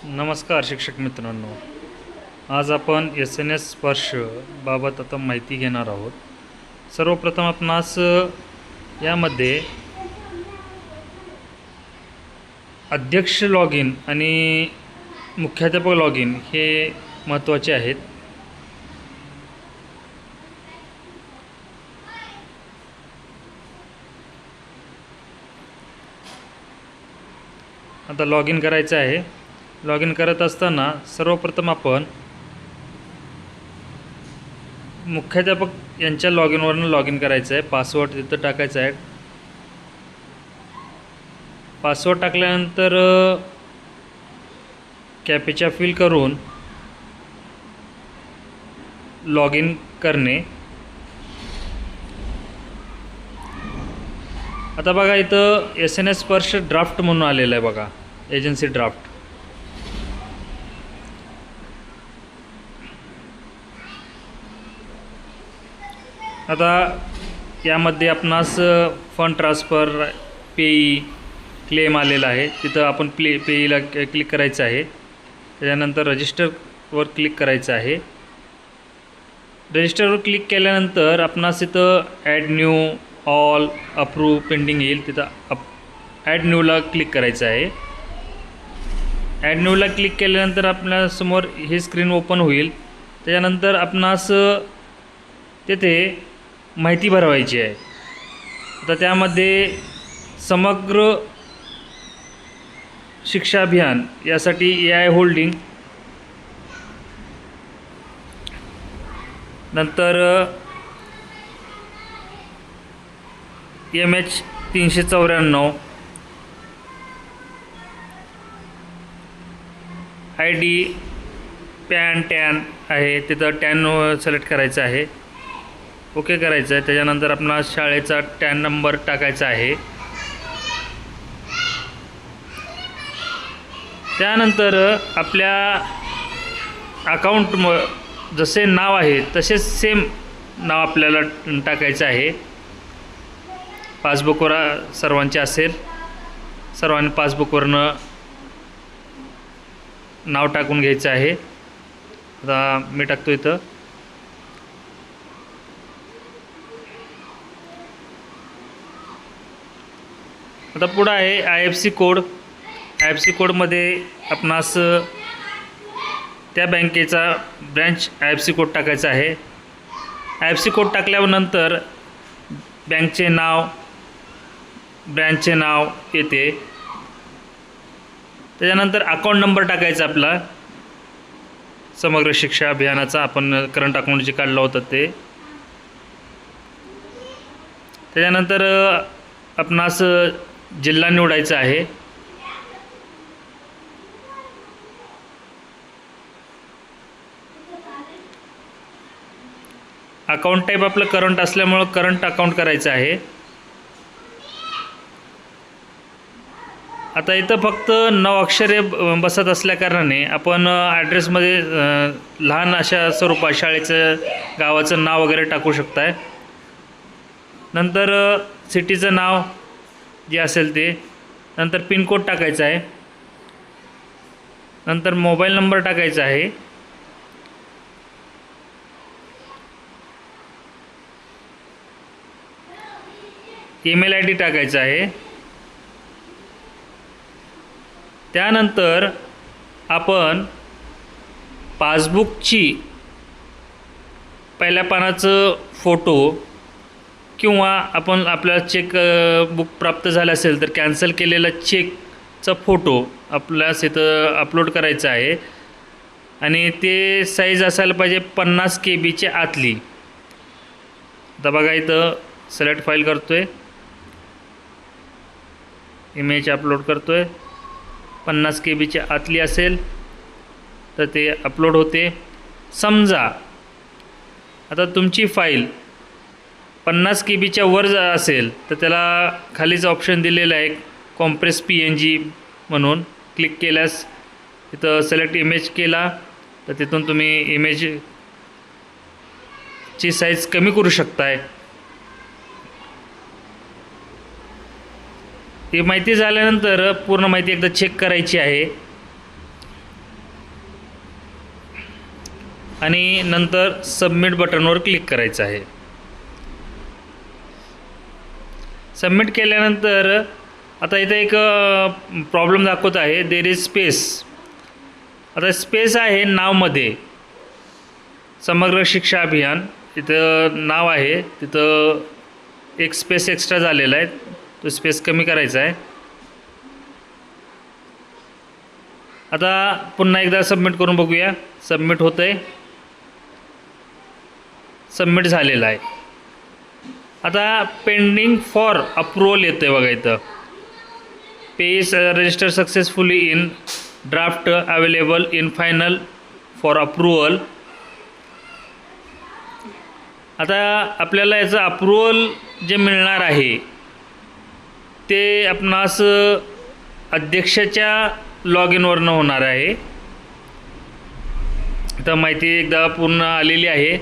नमस्कार शिक्षक मित्रांनो, आज आपण SNS स्पर्श बाबत आता माहिती घेणार आहोत। सर्वप्रथम आपणास यामध्ये अध्यक्ष लॉग इन आणि मुख्याध्यापक लॉग इन हे महत्त्वाचे आहेत। आता लॉग इन करायचं आहे। लॉग इन करत असताना सर्वप्रथम आपण मुख्याध्यापक यांच्या लॉग इनवरून लॉग इन करायचं आहे। पासवर्ड तिथं टाकायचा आहे। पासवर्ड टाकल्यानंतर कॅप्चा फिल करून लॉग इन करणे। आता बघा इथं SNS स्पर्श ड्राफ्ट म्हणून आलेलं आहे बघा, एजन्सी ड्राफ्ट। आता यामध्ये आपणास फंड ट्रान्सफर, पेई, क्लेम आलेला आहे। तिथं आपण पेईला क्लिक करायचं आहे। त्याच्यानंतर रजिस्टरवर क्लिक करायचं आहे। रजिस्टरवर क्लिक केल्यानंतर आपणास इथं add new, all, approve, pending येईल। तिथं ॲड न्यूला क्लिक करायचं आहे। ॲड न्यूला क्लिक केल्यानंतर आपल्यासमोर ही स्क्रीन ओपन होईल। त्याच्यानंतर आपणास तेथे माहिती भरवायची आहे। आता त्यामध्ये समग्र शिक्षा अभियान यासाठी AI होल्डिंग, नंतर MH 394, ID पॅन टॅन आहे, तिथं टॅन सिलेक्ट करायचं आहे, ओके करायचं आहे। त्याच्यानंतर आपला शाळेचा टॅन नंबर टाकायचा आहे। त्यानंतर आपल्या अकाउंट जसे नाव आहे तसेच सेम नाव आपल्याला टाकायचं आहे। पासबुकवर सर्वांचे असेल, सर्वांनी पासबुकवरनं नाव टाकून घ्यायचं आहे। आता मी टाकतो इथं। आता पुढं आहे IFSC कोड। IFSC कोडमध्ये आपणास त्या बँकेचा ब्रँच IFSC कोड टाकायचा आहे। IFSC कोड टाकल्यानंतर बँकचे नाव, ब्रँचचे नाव येते। त्याच्यानंतर अकाउंट नंबर टाकायचा आपला, समग्र शिक्षा अभियानाचा आपण करंट अकाउंट जे काढलं होतं ते। त्याच्यानंतर आपणास जिल्हा निवडायचा आहे। अकाउंट टाईप आपलं करंट असल्यामुळं करंट अकाउंट करायचं आहे। आता इथं फक्त 9 अक्षरे बसत असल्याकारणाने आपण ॲड्रेसमध्ये लहान अशा स्वरूपात शाळेचं, गावाचं नाव वगैरे टाकू शकताय। नंतर सिटीचं नाव जे असेल ते, नंतर पिनकोड टाकायचा आहे, नंतर मोबाईल नंबर टाकायचा आहे। ईमेल ID टाकायचा आहे। त्यानंतर आपण पासबुकची पहिल्या पानाचं फोटो किंवा आपण आपला चेक बुक प्राप्त झालं असेल तर कॅन्सल केलेला चेकचा फोटो आपल्यास इथं अपलोड करायचा आहे। आणि ते साईज असायला पाहिजे 50 KB आतली। आता बघा इथं सिलेक्ट फाईल करतो आहे, इमेज अपलोड करतो आहे। 50 KB आतली असेल तर ते अपलोड होते। समजा आता तुमची फाईल 50 KB वर असेल तर त्याला खालीच ऑप्शन दिलेलं आहे कॉम्प्रेस PNG म्हणून। क्लिक केल्यास इथं सिलेक्ट इमेज केला तर तिथून तुम्ही इमेजची साईज कमी करू शकताय। ही माहिती झाल्यानंतर पूर्ण माहिती एकदा चेक करायची आहे। आणि नंतर सबमिट बटनवर क्लिक करायचं आहे. सबमिट केल्यानंतर आता इथे एक प्रॉब्लेम दाखवत आहे, देर इज स्पेस. आता स्पेस आहे नावमध्ये, समग्र शिक्षा अभियान इथं नाव आहे, तिथं एक स्पेस एक्स्ट्रा झालेला आहे, तो स्पेस कमी करायचा आहे. आता पुन्हा एकदा सबमिट करून बघूया. सबमिट होतं आहे, सबमिट झालेलं आहे. आता पेंडिंग फॉर अप्रूवल येतं आहे बघा इथं. Page register successfully in draft available in final for approval. आता आपल्याला याचं अप्रूवल जे मिळणार आहे ते आपणास अध्यक्षाच्या लॉग इनवरनं होणार आहे. तर माहिती एकदा पूर्ण आलेली आहे,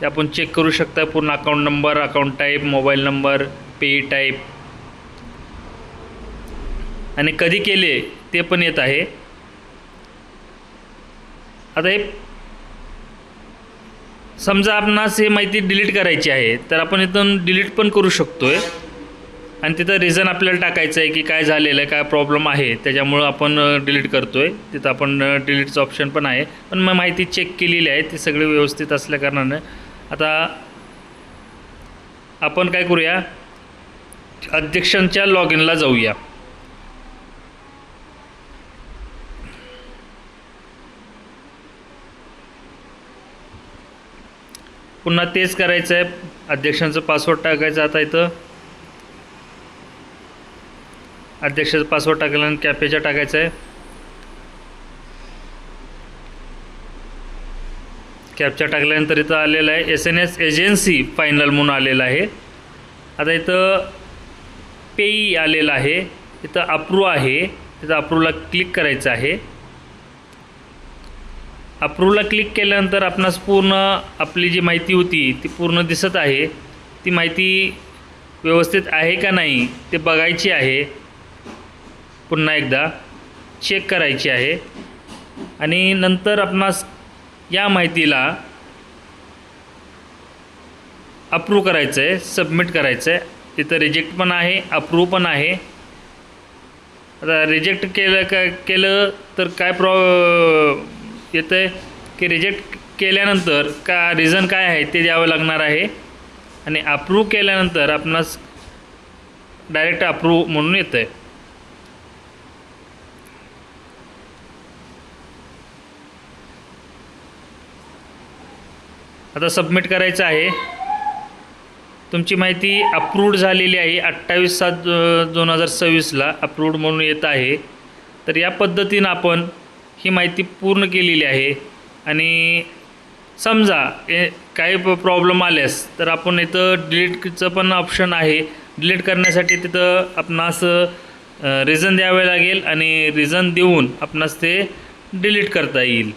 ते आपण चेक करू शकता. पूर्ण account number, account type, mobile number, pay type आणि कधी केले ते पण येत आहे. आता हे समजा आपणास हे माहिती डिलीट करायची आहे तर आपण इथून डिलीट पण करू शकतो आहे. आणि तिथं रिझन आपल्याला टाकायचं आहे की काय झालेलं आहे, काय प्रॉब्लेम आहे, त्याच्यामुळं आपण डिलीट करतो आहे. तिथं आपण डिलीटचं ऑप्शन पण आहे. पण मग माहिती चेक केलेली आहे, ती सगळी व्यवस्थित असल्याकारणानं आता आपण काय करूया, अध्यक्षांच्या लॉग इनला जाऊया. पुन्हा तेच करायचं आहे, अध्यक्षांचं पासवर्ड टाकायचं. आता इथं अध्यक्षाचं पासवर्ड टाकल्यानंतर कॅपेचा टाकायचं आहे. कॅपचा टाकल्यानंतर इथं आलेलं आहे SNS एजन्सी फायनल म्हणून आलेलं आहे. आता इथं पेई आलेलं आहे, इथं अप्रूव आहे, इथं अप्रूवला क्लिक करायचं आहे. अप्रूवला क्लिक केल्यानंतर आपणास पूर्ण आपली जी माहिती होती ती पूर्ण दिसत आहे. ती माहिती व्यवस्थित आहे का नाही ते बघायची आहे, पुन्हा एकदा चेक करायची आहे. आणि नंतर आपणास या माहितीला अप्रूव्ह करायचं आहे, सबमिट करायचं आहे. तिथं रिजेक्ट पण आहे, अप्रूव्ह पण आहे. आता रिजेक्ट केलं तर काय येतं आहे की रिजेक्ट केल्यानंतर का रिझन काय आहे ते द्यावं लागणार आहे. आणि अप्रूव्ह केल्यानंतर आपणास डायरेक्ट अप्रूव्ह म्हणून येतं आहे. आता सबमिट करायचं आहे. तुमची माहिती अप्रूव्ड झालेली आहे, 28/7/2026ला अप्रूव्ड म्हणून येत आहे. तर या पद्धतीनं आपण ही माहिती पूर्ण केलेली आहे. आणि समजा काही प्रॉब्लेम आल्यास तर आपण इथं डिलीटचं पण ऑप्शन आहे. डिलीट करण्यासाठी तिथं आपणास रिझन द्यावे लागेल आणि रिझन देऊन आपणास ते डिलीट करता येईल.